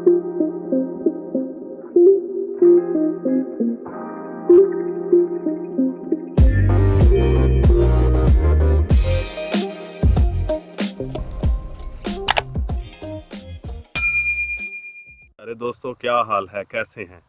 अरे दोस्तों, क्या हाल है, कैसे हैं।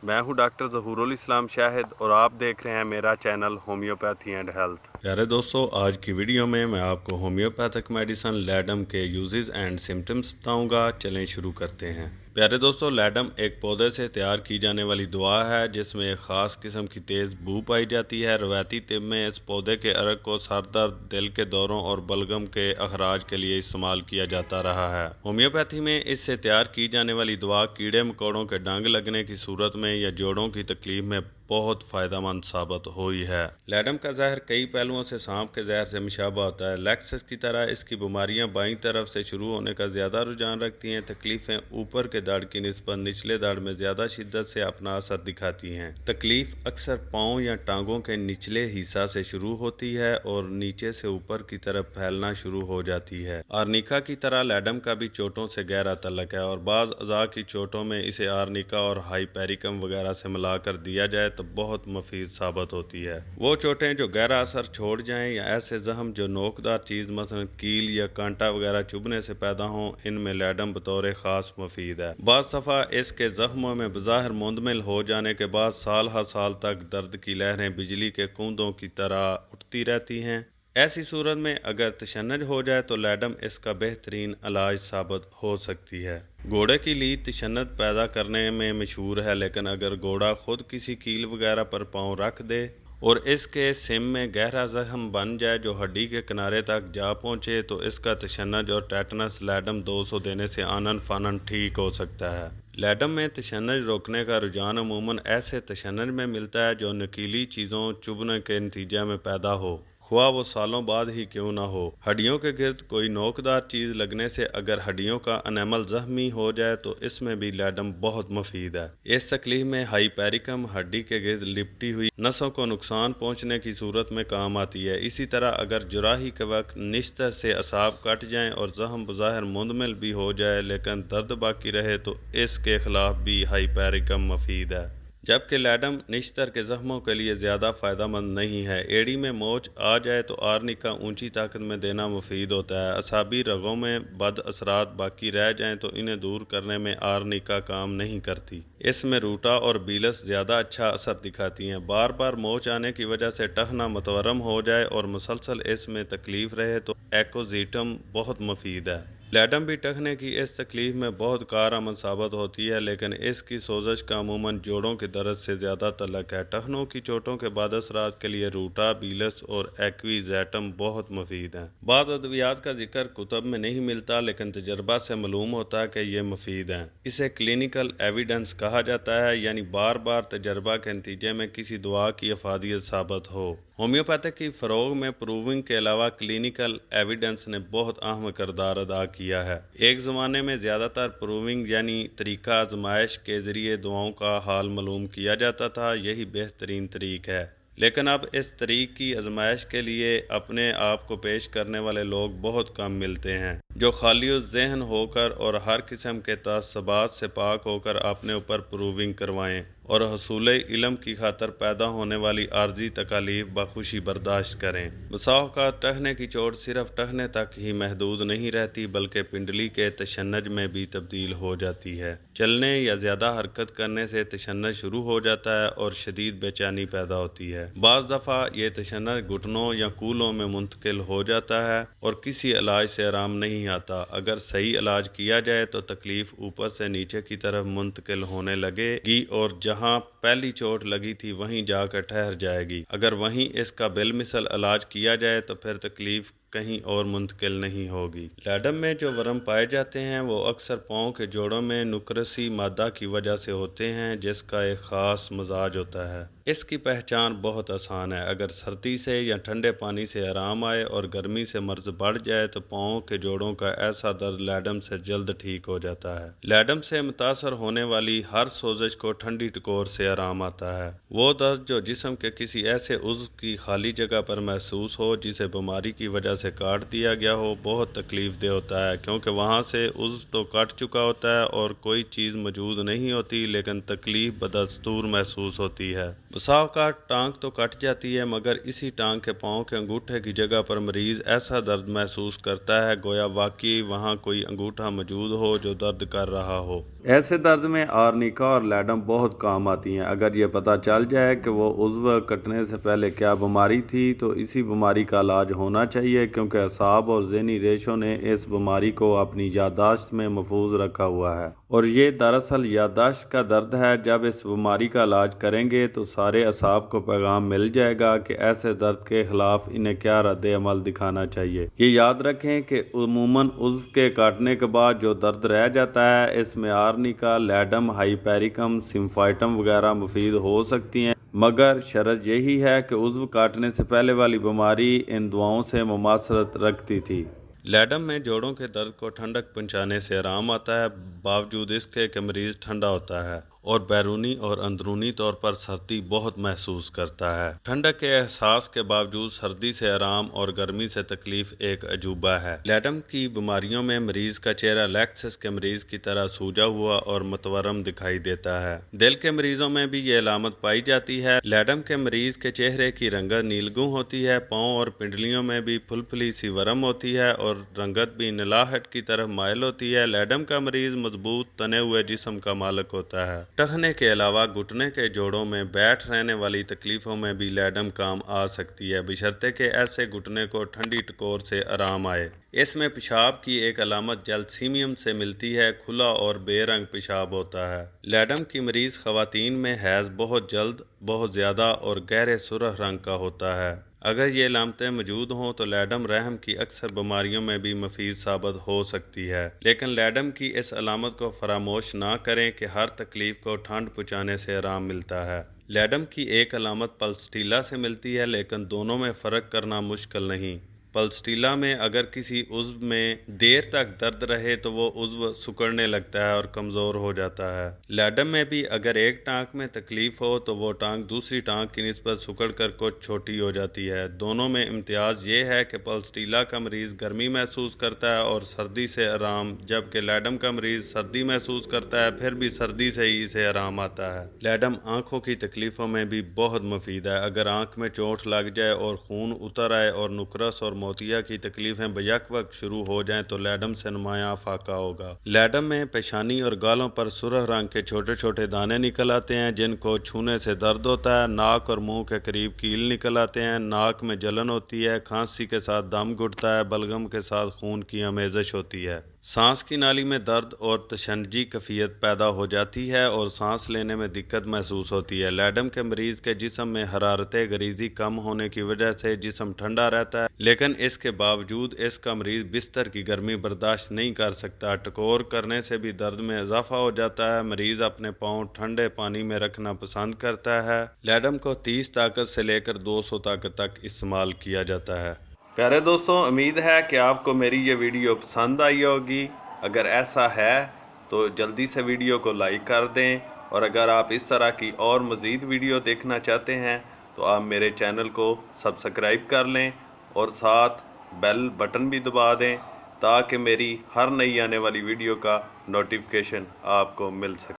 मैं हूं डॉक्टर ज़हूरुल इस्लाम शाहिद और आप देख रहे हैं मेरा चैनल होम्योपैथी एंड हेल्थ। प्यारे दोस्तों, आज की वीडियो में मैं आपको होम्योपैथिक मेडिसिन लैडम के यूजेस एंड सिम्टम्स बताऊंगा। चलें शुरू करते हैं। प्यारे दोस्तों, लैडम एक पौधे से तैयार की जाने वाली दवा है जिसमें एक ख़ास किस्म की तेज़ बू पाई जाती है। रवायती तिब में इस पौधे के अरक को सर दर्द, दिल के दौरों और बलगम के अखराज के लिए इस्तेमाल किया जाता रहा है। होम्योपैथी में इससे तैयार की जाने वाली दवा कीड़े मकोड़ों के डंग लगने की सूरत में या जोड़ों की तकलीफ में बहुत फ़ायदेमंद साबित हुई है। लैडम का जहर कई पहलुओं से सांप के जहर से मुशाबा होता है। लेक्सस की तरह इसकी बीमारियां बाईं तरफ से शुरू होने का ज़्यादा रुझान रखती हैं। तकलीफ़ें ऊपर के दड़ की निस्बत निचले दड़ में ज़्यादा शिद्दत से अपना असर दिखाती हैं। तकलीफ़ अक्सर पाँव या टांगों के निचले हिस्सा से शुरू होती है और नीचे से ऊपर की तरफ फैलना शुरू हो जाती है। आर्निका की तरह लैडम का भी चोटों से गहरा तल्लक है और बाज़ अज़ा की चोटों में इसे आर्निका और हाइपेरिकम वगैरह से मिलाकर दिया जाए तो बहुत मुफीद साबित होती है। वो चोटें जो गहरा असर छोड़ जाएं या ऐसे जख्म जो नोकदार चीज़ मसलन कील या कांटा वगैरह चुभने से पैदा हों, इनमें लैडम बतौर ख़ास मुफीद है। बाज़ दफ़ा इसके जख्मों में बज़ाहिर मुंदमिल हो जाने के बाद साल हर साल तक दर्द की लहरें बिजली के कूंदों की तरह उठती रहती हैं। ऐसी सूरत में अगर तशन्नुज हो जाए तो लैडम इसका बेहतरीन इलाज साबित हो सकती है। घोड़े की लीद तशन्नुज पैदा करने में मशहूर है, लेकिन अगर घोड़ा खुद किसी कील वगैरह पर पाँव रख दे और इसके सिम में गहरा जख्म बन जाए जो हड्डी के किनारे तक जा पहुँचे तो इसका तशन्नुज और टेटनस लैडम 200 देने से आनन फानन ठीक हो सकता है। लैडम में तशन्नुज रोकने का रुझान अमूमन ऐसे तशन्नुज में मिलता है जो नुकीली चीज़ों चुभने के नतीजे में पैदा हो, ख्वाह वो सालों बाद ही क्यों ना हो। हड्डियों के गिर्द कोई नोकदार चीज़ लगने से अगर हड्डियों का अनेमल जख्मी हो जाए तो इसमें भी लैडम बहुत मुफीद है। इस तकलीफ में हाइपेरिकम हड्डी के गिर्द लिपटी हुई नसों को नुकसान पहुंचने की सूरत में काम आती है। इसी तरह अगर जुराही के वक्त निश्तर से असाब कट जाएं और जख्म बज़ाहिर मुंदमिल भी हो जाए लेकिन दर्द बाकी रहे तो इसके खिलाफ भी हाइपेरिकम मुफीद है। जबकि लैडम निश्तर के जख्मों के लिए ज़्यादा फ़ायदेमंद नहीं है। एड़ी में मोच आ जाए तो आर्निका ऊंची ताकत में देना मुफीद होता है। असाबी रगों में बद असरात बाकी रह जाएं तो इन्हें दूर करने में आर्निका काम नहीं करती। इसमें रूटा और बीलस ज़्यादा अच्छा असर दिखाती हैं। बार बार मोच आने की वजह से टखना मतवरम हो जाए और मुसलसल इसमें तकलीफ़ रहे तो एकोजीटम बहुत मुफीद है। लैडम भी टखने की इस तकलीफ में बहुत कारआमद साबित होती है, लेकिन इसकी सोजश का अमूमन जोड़ों के दर्द से ज़्यादा तल्लक है। टखनों की चोटों के बाद असरात के लिए रूटा, बीलस और एक्वीजैटम बहुत मुफीद हैं। बाद अद्वियात का जिक्र कुतब में नहीं मिलता, लेकिन तजर्बा से मालूम होता है कि ये मुफीद हैं। इसे क्लिनिकल एविडेंस कहा जाता है, यानी बार बार तजर्बा के नतीजे में किसी दवा की अफादियत साबित हो। होम्योपैथिक की फ़रोग में प्रूविंग के अलावा क्लिनिकल एविडेंस ने बहुत अहम किरदार अदा किया है। एक ज़माने में ज़्यादातर प्रूविंग यानी तरीका आजमाइश के ज़रिए दवाओं का हाल मालूम किया जाता था। यही बेहतरीन तरीक है, लेकिन अब इस तरीक की आजमाइश के लिए अपने आप को पेश करने वाले लोग बहुत कम मिलते हैं जो खाली ज़हन होकर और हर किस्म के तअस्सुबात से पाक होकर अपने ऊपर प्रूविंग करवाएं और हसूल इल्म की खातर पैदा होने वाली आर्जी तकालीफ बखुशी बर्दाश्त करें। बसाव का टहने की चोट सिर्फ टहने तक ही महदूद नहीं रहती बल्कि पिंडली के तशन्नुज में भी तब्दील हो जाती है। चलने या ज़्यादा हरकत करने से तशन्नुज शुरू हो जाता है और शदीद बेचैनी पैदा होती है। बाज़ दफ़ा ये तशन्नुज घुटनों या कूलों में मुंतकिल हो जाता है और किसी इलाज से आराम नहीं आता। अगर सही इलाज किया जाए तो तकलीफ ऊपर से नीचे की तरफ मुंतकिल होने लगेगी और जहाँ पहली चोट लगी थी वहीं जाकर ठहर जाएगी। अगर वहीं इसका बिलमिसल इलाज किया जाए तो फिर तकलीफ कहीं और मुंतकिल नहीं होगी। लैडम में जो वरम पाए जाते हैं वो अक्सर पाँव के जोड़ों में नुकरसी मादा की वजह से होते हैं जिसका एक ख़ास मजाज होता है। इसकी पहचान बहुत आसान है। अगर सर्दी से या ठंडे पानी से आराम आए और गर्मी से मर्ज बढ़ जाए तो पाँव के जोड़ों का ऐसा दर्द लैडम से जल्द ठीक हो जाता है। लैडम से मुतासर होने वाली हर सोजश को ठंडी टकोर से आराम आता है। वो दर्द जो जिस्म के किसी ऐसे उज़्व की खाली जगह पर महसूस हो जिसे बीमारी की वजह سے کاٹ دیا گیا ہو بہت تکلیف دہ ہوتا ہے، کیونکہ وہاں سے عضو تو کٹ چکا ہوتا ہے اور کوئی چیز موجود نہیں ہوتی، لیکن تکلیف بدستور محسوس ہوتی ہے۔ بسا اوقات ٹانگ تو کٹ جاتی ہے، مگر اسی ٹانگ کے پاؤں کے انگوٹھے کی جگہ پر مریض ایسا درد محسوس کرتا ہے گویا واقعی وہاں کوئی انگوٹھا موجود ہو جو درد کر رہا ہو۔ ایسے درد میں آرنیکا اور لیڈم بہت کام آتی ہیں۔ اگر یہ پتہ چل جائے کہ وہ عضو کٹنے سے پہلے کیا بیماری تھی تو اسی بیماری کا علاج ہونا چاہیے، کیونکہ اعصاب اور ذہنی ریشوں نے اس بیماری کو اپنی یادداشت میں محفوظ رکھا ہوا ہے، اور یہ دراصل یادداشت کا درد ہے۔ جب اس بیماری کا علاج کریں گے تو سارے اعصاب کو پیغام مل جائے گا کہ ایسے درد کے خلاف انہیں کیا رد عمل دکھانا چاہیے۔ یہ یاد رکھیں کہ عموماً عضو کے کاٹنے کے بعد جو درد رہ جاتا ہے، اس میں آرنیکا، لیڈم، ہائپیریکم، سمفائٹم وغیرہ مفید ہو سکتی ہیں، مگر شرط یہی ہے کہ عضو کاٹنے سے پہلے والی بیماری ان دواؤں سے مماثلت رکھتی تھی۔ لیڈم میں جوڑوں کے درد کو ٹھنڈک پہنچانے سے آرام آتا ہے، باوجود اس کے کہ مریض ٹھنڈا ہوتا ہے اور بیرونی اور اندرونی طور پر سردی بہت محسوس کرتا ہے۔ ٹھنڈک کے احساس کے باوجود سردی سے آرام اور گرمی سے تکلیف ایک عجوبہ ہے۔ لیڈم کی بیماریوں میں مریض کا چہرہ لیکسس کے مریض کی طرح سوجا ہوا اور متورم دکھائی دیتا ہے۔ دل کے مریضوں میں بھی یہ علامت پائی جاتی ہے۔ لیڈم کے مریض کے چہرے کی رنگت نیلگوں ہوتی ہے، پاؤں اور پنڈلیوں میں بھی پھلپھلی سی ورم ہوتی ہے اور رنگت بھی نلاہٹ کی طرف مائل ہوتی ہے۔ لیڈم کا مریض مضبوط تنے ہوئے جسم کا مالک ہوتا ہے۔ ٹخنے کے علاوہ گھٹنے کے جوڑوں میں بیٹھ رہنے والی تکلیفوں میں بھی لیڈم کام آ سکتی ہے، بشرطے کہ ایسے گھٹنے کو ٹھنڈی ٹکور سے آرام آئے۔ اس میں پیشاب کی ایک علامت جلسیمیم سے ملتی ہے، کھلا اور بے رنگ پیشاب ہوتا ہے۔ لیڈم کی مریض خواتین میں حیض بہت جلد، بہت زیادہ اور گہرے سرخ رنگ کا ہوتا ہے۔ اگر یہ علامتیں موجود ہوں تو لیڈم رحم کی اکثر بیماریوں میں بھی مفید ثابت ہو سکتی ہے، لیکن لیڈم کی اس علامت کو فراموش نہ کریں کہ ہر تکلیف کو ٹھنڈ پہنچانے سے آرام ملتا ہے۔ لیڈم کی ایک علامت پلسٹیلا سے ملتی ہے، لیکن دونوں میں فرق کرنا مشکل نہیں۔ پلسٹیلا میں اگر کسی عضو میں دیر تک درد رہے تو وہ عضو سکڑنے لگتا ہے اور کمزور ہو جاتا ہے۔ لیڈم میں بھی اگر ایک ٹانک میں تکلیف ہو تو وہ ٹانک دوسری ٹانک کی نسبت سکڑ کر کچھ چھوٹی ہو جاتی ہے۔ دونوں میں امتیاز یہ ہے کہ پلسٹیلا کا مریض گرمی محسوس کرتا ہے اور سردی سے آرام، جبکہ لیڈم کا مریض سردی محسوس کرتا ہے پھر بھی سردی سے ہی اسے آرام آتا ہے۔ لیڈم آنکھوں کی تکلیفوں میں بھی بہت مفید ہے۔ اگر آنکھ میں چوٹ لگ جائے اور خون اتر آئے اور نکرس اور موتیہ کی تکلیفیں بیک وقت شروع ہو جائیں تو لیڈم سے نمایاں فاقہ ہوگا۔ لیڈم میں پیشانی اور گالوں پر سرخ رنگ کے چھوٹے چھوٹے دانے نکل آتے ہیں جن کو چھونے سے درد ہوتا ہے۔ ناک اور منہ کے قریب کیل نکل آتے ہیں، ناک میں جلن ہوتی ہے، کھانسی کے ساتھ دم گھٹتا ہے، بلغم کے ساتھ خون کی آمیزش ہوتی ہے۔ سانس کی نالی میں درد اور تشنجی کیفیت پیدا ہو جاتی ہے اور سانس لینے میں دقت محسوس ہوتی ہے۔ لیڈم کے مریض کے جسم میں حرارت غریزی کم ہونے کی وجہ سے جسم ٹھنڈا رہتا ہے، لیکن اس کے باوجود اس کا مریض بستر کی گرمی برداشت نہیں کر سکتا۔ ٹکور کرنے سے بھی درد میں اضافہ ہو جاتا ہے۔ مریض اپنے پاؤں ٹھنڈے پانی میں رکھنا پسند کرتا ہے۔ لیڈم کو 30 طاقت سے لے کر 200 طاقت تک استعمال کیا جاتا ہے۔ پیارے دوستوں، امید ہے کہ آپ کو میری یہ ویڈیو پسند آئی ہوگی۔ اگر ایسا ہے تو جلدی سے ویڈیو کو لائک کر دیں، اور اگر آپ اس طرح کی اور مزید ویڈیو دیکھنا چاہتے ہیں تو آپ میرے چینل کو سبسکرائب کر لیں اور ساتھ بیل بٹن بھی دبا دیں تاکہ میری ہر نئی آنے والی ویڈیو کا نوٹیفیکیشن آپ کو مل سکے۔